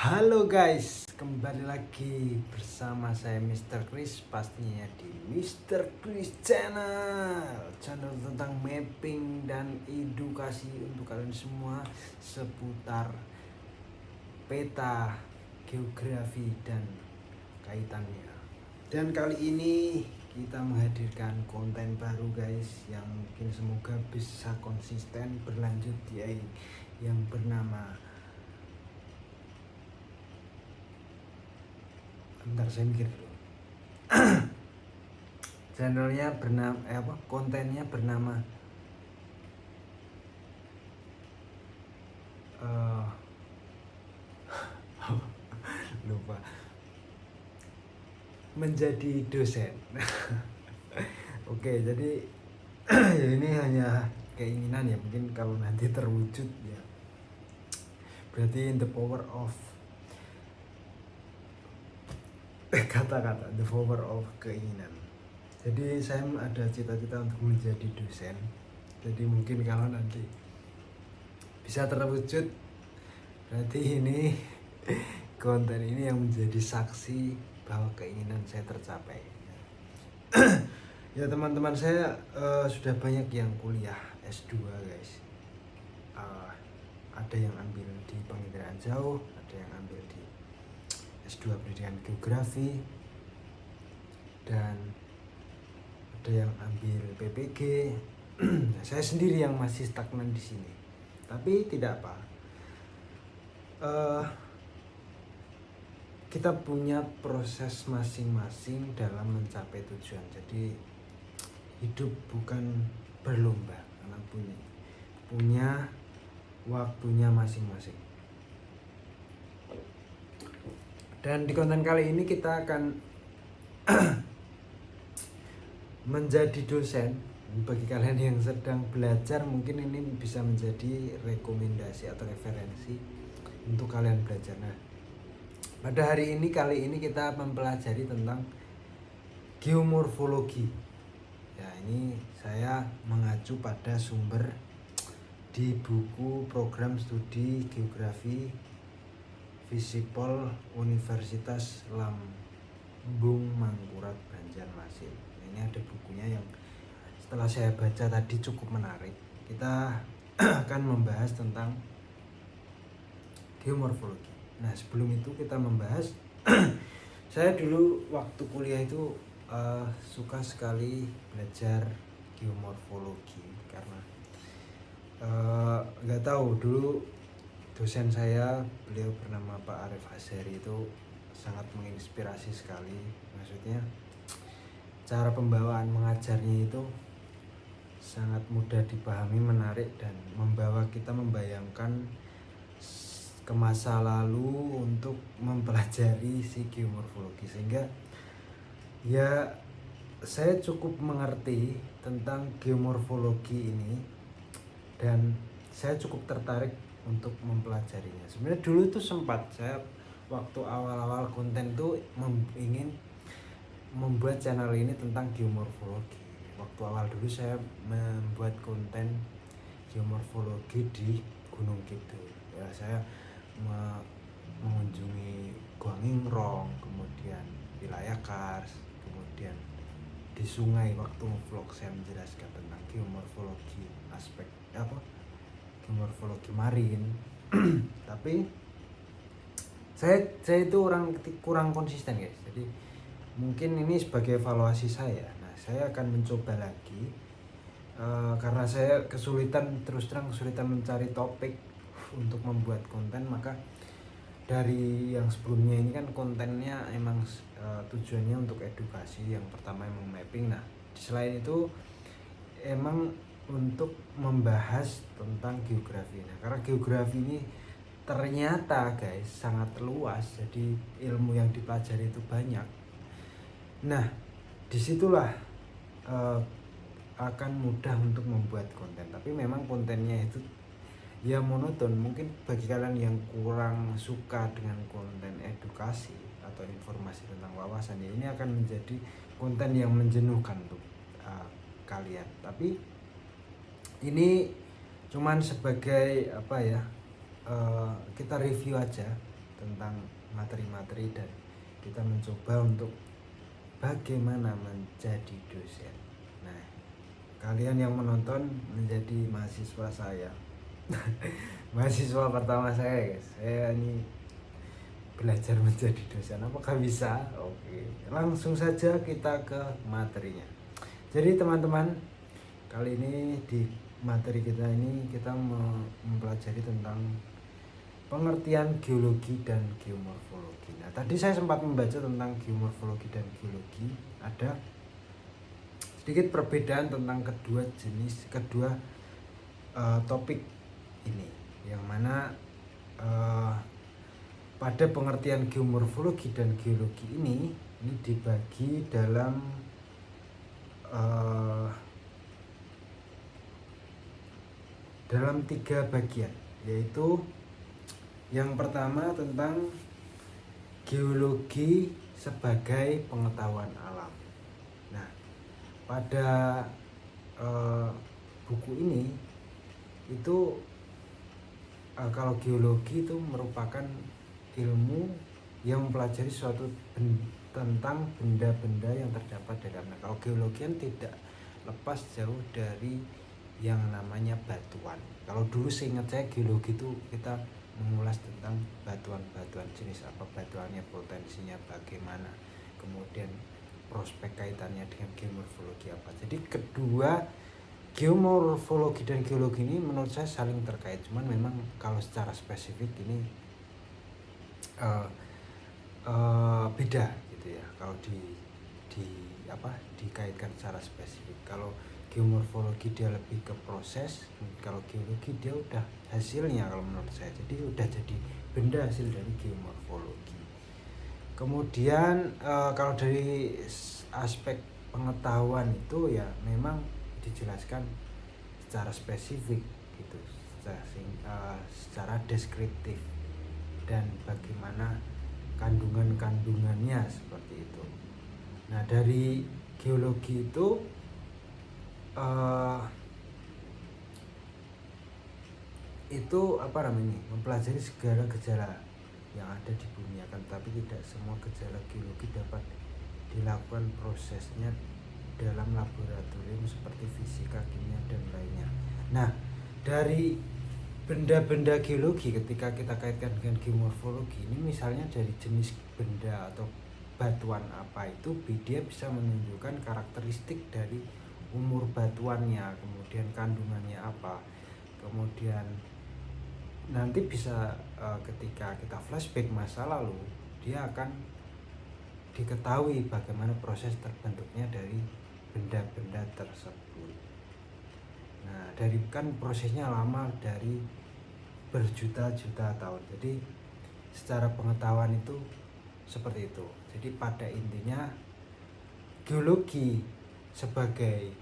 Halo guys, kembali lagi bersama saya Mr. Chris, pastinya di Mr. Chris Channel tentang mapping dan edukasi untuk kalian semua seputar peta, geografi dan kaitannya. Dan kali ini kita menghadirkan konten baru guys, yang mungkin semoga bisa konsisten berlanjut yang bernama bentar saya mikir dulu. Channelnya bernama kontennya bernama lupa, menjadi dosen. Oke, jadi ya ini hanya keinginan ya, mungkin kalau nanti terwujud ya berarti in the power of kata-kata, the power of keinginan. Jadi saya ada cita-cita untuk menjadi dosen. Jadi mungkin kalau nanti bisa terwujud, berarti ini konten ini yang menjadi saksi bahwa keinginan saya tercapai. Ya teman-teman, saya sudah banyak yang kuliah S2 guys. Ada yang ambil di penginderaan jauh, ada yang ambil di S2 pendidikan geografi, dan ada yang ambil PPG. Saya sendiri yang masih stagnan di sini, tapi tidak apa. Kita punya proses masing-masing dalam mencapai tujuan. Jadi hidup bukan berlomba, karena punya waktunya masing-masing. Dan di konten kali ini kita akan menjadi dosen. Bagi kalian yang sedang belajar, mungkin ini bisa menjadi rekomendasi atau referensi untuk kalian belajar. Nah, pada kali ini kita mempelajari tentang geomorfologi. Ya, ini saya mengacu pada sumber di buku program studi geografi Visipol Universitas Lambung Mangkurat Banjarmasin. Ini ada bukunya yang setelah saya baca tadi cukup menarik. Kita akan membahas tentang geomorfologi. Nah, sebelum itu kita membahas saya dulu waktu kuliah itu suka sekali belajar geomorfologi, karena nggak tahu, dulu dosen saya, beliau bernama Pak Arif Azhari, itu sangat menginspirasi sekali. Maksudnya cara pembawaan mengajarnya itu sangat mudah dipahami, menarik, dan membawa kita membayangkan ke masa lalu untuk mempelajari si geomorfologi, sehingga ya saya cukup mengerti tentang geomorfologi ini dan saya cukup tertarik untuk mempelajarinya. Sebenarnya dulu itu sempat saya waktu awal-awal konten tuh ingin membuat channel ini tentang geomorfologi. Waktu awal dulu saya membuat konten geomorfologi di Gunung Kidul. Ya, saya mengunjungi Gua Ngingrong, kemudian wilayah Kars, kemudian di sungai. Waktu vlog saya menjelaskan tentang geomorfologi, aspek geomorfologi marin. Tapi saya itu orang kurang konsisten guys. Jadi mungkin ini sebagai evaluasi saya. Nah, saya akan mencoba lagi, karena saya terus terang kesulitan mencari topik untuk membuat konten. Maka dari yang sebelumnya ini kan kontennya emang tujuannya untuk edukasi. Yang pertama emang mapping. Nah, selain itu emang untuk membahas tentang geografi. Nah, karena geografi ini ternyata guys sangat luas, jadi ilmu yang dipelajari itu banyak. Nah, disitulah akan mudah untuk membuat konten. Tapi memang kontennya itu ya monoton. Mungkin bagi kalian yang kurang suka dengan konten edukasi atau informasi tentang wawasan, ya ini akan menjadi konten yang menjenuhkan untuk kalian. Tapi ini cuman sebagai kita review aja tentang materi-materi dan kita mencoba untuk bagaimana menjadi dosen. Nah, kalian yang menonton menjadi mahasiswa saya. Mahasiswa pertama saya, guys. Saya ini belajar menjadi dosen. Apakah bisa? Oke, langsung saja kita ke materinya. Jadi teman-teman, kali ini di materi kita ini kita mempelajari tentang pengertian geologi dan geomorfologi. Nah, tadi saya sempat membaca tentang geomorfologi dan geologi. Ada sedikit perbedaan tentang kedua topik ini, yang mana pada pengertian geomorfologi dan geologi ini dibagi dalam 3 bagian, yaitu yang pertama tentang geologi sebagai pengetahuan alam. Nah, pada buku ini itu kalau geologi itu merupakan ilmu yang mempelajari tentang benda-benda yang terdapat di dalam. Nah, kalau geologi kan tidak lepas jauh dari yang namanya batuan. Kalau dulu seingat saya geologi itu kita mengulas tentang batuan-batuan, jenis apa batuannya, potensinya bagaimana, kemudian prospek kaitannya dengan geomorfologi apa. Jadi kedua, geomorfologi dan geologi ini menurut saya saling terkait, cuman memang kalau secara spesifik ini beda gitu ya. Kalau dikaitkan secara spesifik. Kalau geomorfologi dia lebih ke proses, kalau geologi dia udah hasilnya kalau menurut saya. Jadi udah jadi benda hasil dari geomorfologi. Kemudian kalau dari aspek pengetahuan itu ya memang dijelaskan secara spesifik gitu, secara deskriptif dan bagaimana kandungannya seperti itu. Nah, dari geologi itu mempelajari segala gejala yang ada di bumi, akan tetapi tidak semua gejala geologi dapat dilakukan prosesnya dalam laboratorium seperti fisika, kimia dan lainnya. Nah, dari benda-benda geologi ketika kita kaitkan dengan geomorfologi ini, misalnya dari jenis benda atau batuan apa itu, dia bisa menunjukkan karakteristik dari umur batuannya, kemudian kandungannya apa, kemudian nanti bisa ketika kita flashback masa lalu, dia akan diketahui bagaimana proses terbentuknya dari benda-benda tersebut. Nah, prosesnya lama, dari berjuta-juta tahun. Jadi secara pengetahuan itu seperti itu. Jadi pada intinya geologi sebagai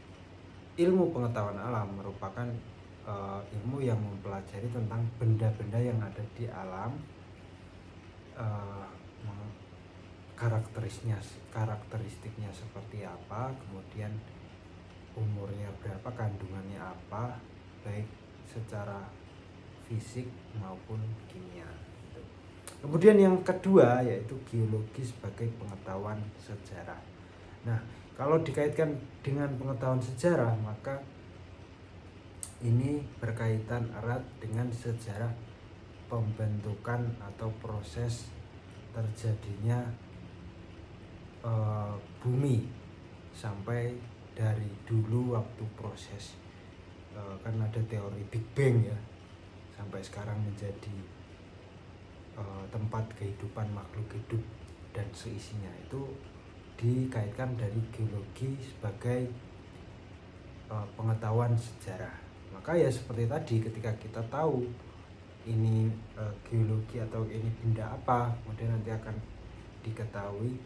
ilmu pengetahuan alam merupakan ilmu yang mempelajari tentang benda-benda yang ada di alam, karakteristiknya seperti apa, kemudian umurnya berapa, kandungannya apa, baik secara fisik maupun kimia. Kemudian yang kedua yaitu geologi sebagai pengetahuan sejarah. Nah, kalau dikaitkan dengan pengetahuan sejarah, maka ini berkaitan erat dengan sejarah pembentukan atau proses terjadinya bumi sampai dari dulu waktu proses kan ada teori Big Bang ya, sampai sekarang menjadi tempat kehidupan makhluk hidup dan seisinya, itu dikaitkan dari geologi sebagai pengetahuan sejarah. Maka ya seperti tadi, ketika kita tahu ini geologi atau ini benda apa, kemudian nanti akan diketahui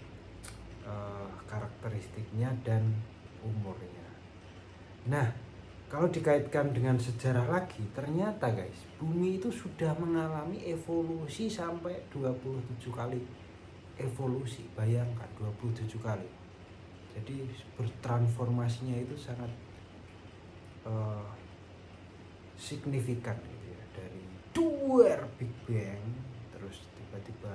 karakteristiknya dan umurnya. Nah, kalau dikaitkan dengan sejarah lagi, ternyata guys, bumi itu sudah mengalami evolusi sampai 27 kali evolusi. Bayangkan 27 kali. Jadi bertransformasinya itu sangat signifikan gitu ya. Dari duer Big Bang terus tiba-tiba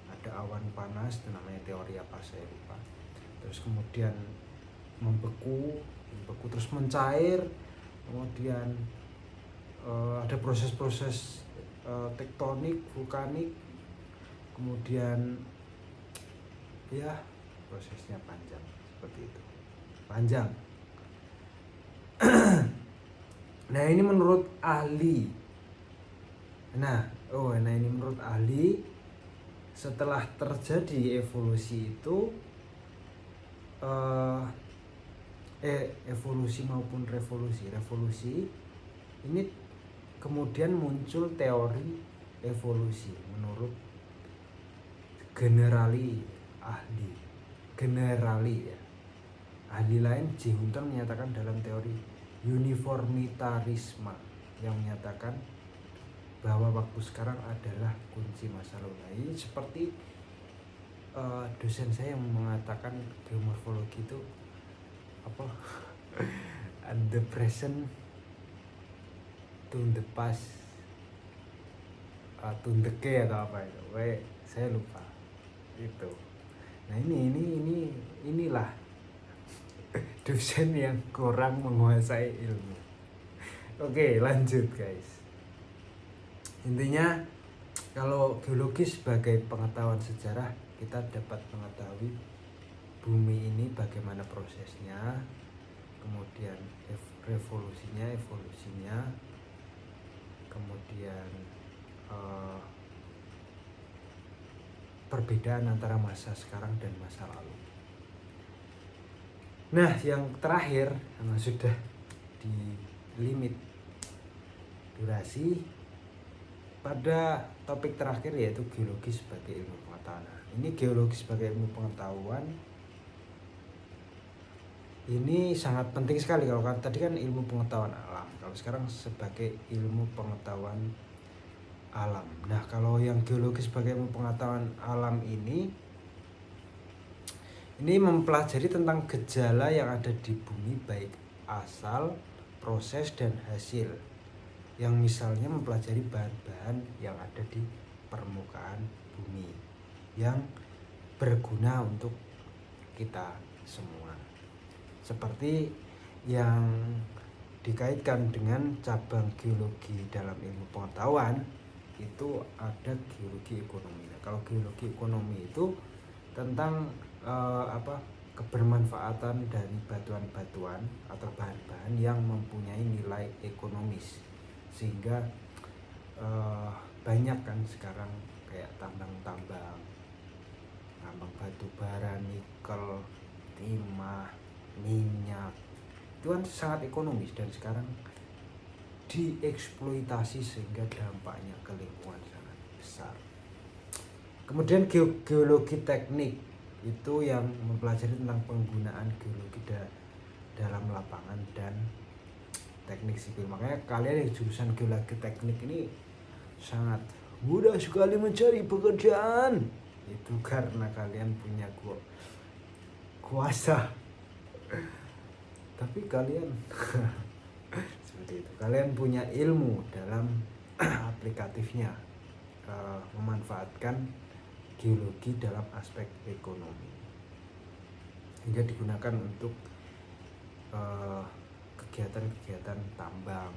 ada awan panas, itu namanya teori apa saya lupa. Terus kemudian membeku terus mencair, kemudian ada proses-proses tektonik, vulkanik, kemudian ya prosesnya panjang seperti itu, panjang. Nah ini menurut ahli. Nah ini menurut ahli, setelah terjadi evolusi itu evolusi maupun revolusi ini kemudian muncul teori evolusi menurut generali ya. Ahli lain J. Hunter menyatakan dalam teori uniformitarisme yang menyatakan bahwa waktu sekarang adalah kunci masa lalu. Nah, ini seperti dosen saya yang mengatakan geomorfologi itu apa the present to the past to the decade atau apa itu, saya lupa itu. Nah inilah dosen yang kurang menguasai ilmu. Oke, lanjut guys. Intinya kalau geologi sebagai pengetahuan sejarah, kita dapat mengetahui bumi ini bagaimana prosesnya, kemudian evolusinya, kemudian perbedaan antara masa sekarang dan masa lalu. Nah, yang terakhir karena sudah di limit durasi, pada topik terakhir yaitu geologi sebagai ilmu pengetahuan. Nah, ini geologi sebagai ilmu pengetahuan ini sangat penting sekali. Kalau tadi kan ilmu pengetahuan alam, kalau sekarang sebagai ilmu pengetahuan alam. Nah, kalau yang geologi sebagai ilmu pengetahuan alam ini mempelajari tentang gejala yang ada di bumi, baik asal, proses, dan hasil. Yang misalnya mempelajari bahan-bahan yang ada di permukaan bumi yang berguna untuk kita semua. Seperti yang dikaitkan dengan cabang geologi dalam ilmu pengetahuan, itu ada geologi ekonomi. Nah, kalau geologi ekonomi itu tentang kebermanfaatan dari batuan-batuan atau bahan-bahan yang mempunyai nilai ekonomis, sehingga banyak kan sekarang kayak tambang batu bara, nikel, timah, minyak, itu kan sangat ekonomis dan sekarang dieksploitasi sehingga dampaknya ke lingkungan sangat besar. Kemudian geologi teknik itu yang mempelajari tentang penggunaan geologi dalam lapangan dan teknik sipil. Makanya kalian yang jurusan geologi teknik ini sangat mudah sekali mencari pekerjaan. Itu karena kalian punya kuasa. Tapi kalian seperti itu. Kalian punya ilmu dalam aplikatifnya, memanfaatkan geologi dalam aspek ekonomi hingga digunakan untuk kegiatan-kegiatan tambang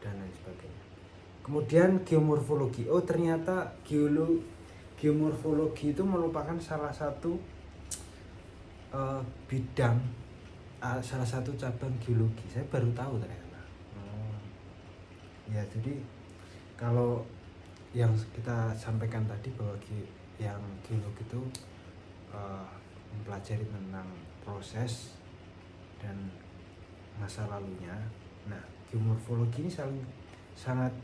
dan lain sebagainya. Kemudian geomorfologi. Ternyata geomorfologi itu merupakan salah satu bidang, salah satu cabang geologi. Saya baru tahu ternyata. Ya, jadi kalau yang kita sampaikan tadi bahwa yang geologi itu mempelajari tentang proses dan masa lalunya. Nah, geomorfologi ini sangat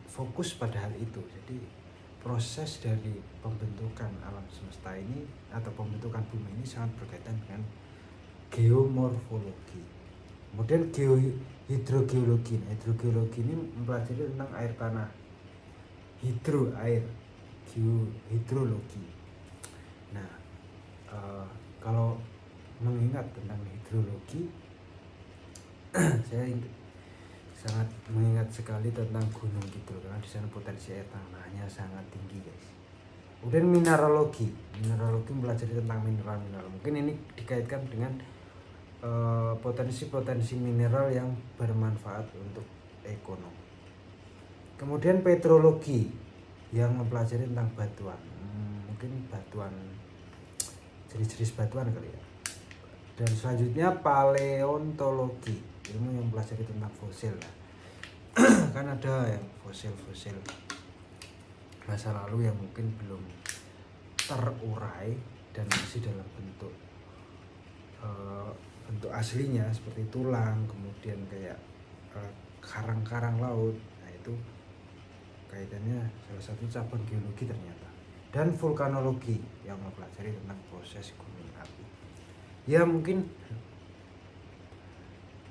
fokus pada hal itu. Jadi proses dari pembentukan alam semesta ini atau pembentukan bumi ini sangat berkaitan dengan geomorfologi. Kemudian hidrogeologi. Nah, hidrogeologi ini mempelajari tentang air tanah, air, hidrologi. Nah, kalau mengingat tentang hidrologi, saya sangat mengingat sekali tentang Gunung Kidul karena di sana potensi air tanahnya sangat tinggi, guys. Kemudian mineralogi mempelajari tentang mineral-mineral. Mungkin ini dikaitkan dengan potensi-potensi mineral yang bermanfaat untuk ekonomi. Kemudian petrologi yang mempelajari tentang batuan, mungkin batuan, jenis-jenis batuan kali ya. Dan selanjutnya paleontologi, ilmu yang mempelajari tentang fosil ya. Kan ada yang fosil-fosil masa lalu yang mungkin belum terurai dan masih dalam bentuk aslinya seperti tulang, kemudian kayak karang-karang laut. Nah itu kaitannya salah satu cabang geologi ternyata. Dan vulkanologi yang mempelajari tentang proses gunung api. Ya mungkin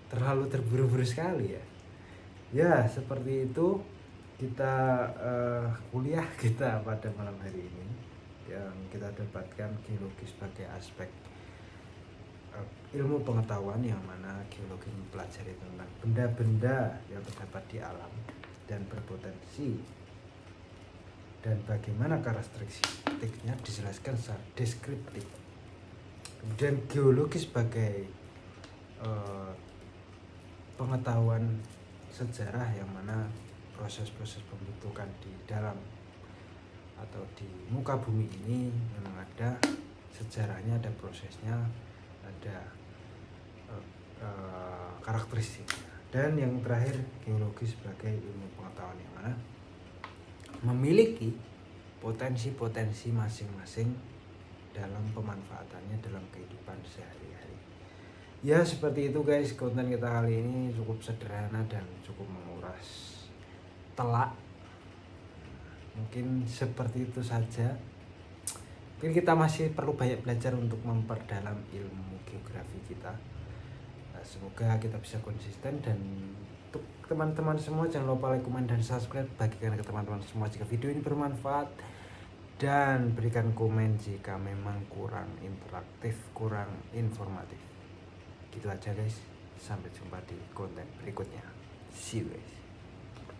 terlalu terburu-buru sekali ya. Ya seperti itu kita kuliah kita pada malam hari ini, yang kita dapatkan geologi sebagai aspek ilmu pengetahuan yang mana geologi mempelajari tentang benda-benda yang terdapat di alam dan berpotensi, dan bagaimana karakteristiknya dijelaskan secara deskriptif. Kemudian geologi sebagai pengetahuan sejarah yang mana proses-proses pembentukan di dalam atau di muka bumi ini memang ada sejarahnya, ada prosesnya, ada karakteristiknya. Dan yang terakhir geologi sebagai ilmu pengetahuan yang mana memiliki potensi-potensi masing-masing dalam pemanfaatannya dalam kehidupan sehari-hari. Ya seperti itu guys, konten kita kali ini cukup sederhana dan cukup menguras telak. Mungkin seperti itu saja. Mungkin kita masih perlu banyak belajar untuk memperdalam ilmu geografi kita. Nah, semoga kita bisa konsisten, dan untuk teman-teman semua jangan lupa like, komen, dan subscribe. Bagikan ke teman-teman semua jika video ini bermanfaat, dan berikan komen jika memang kurang interaktif, kurang informatif. Gitu aja guys, sampai jumpa di konten berikutnya. See you guys.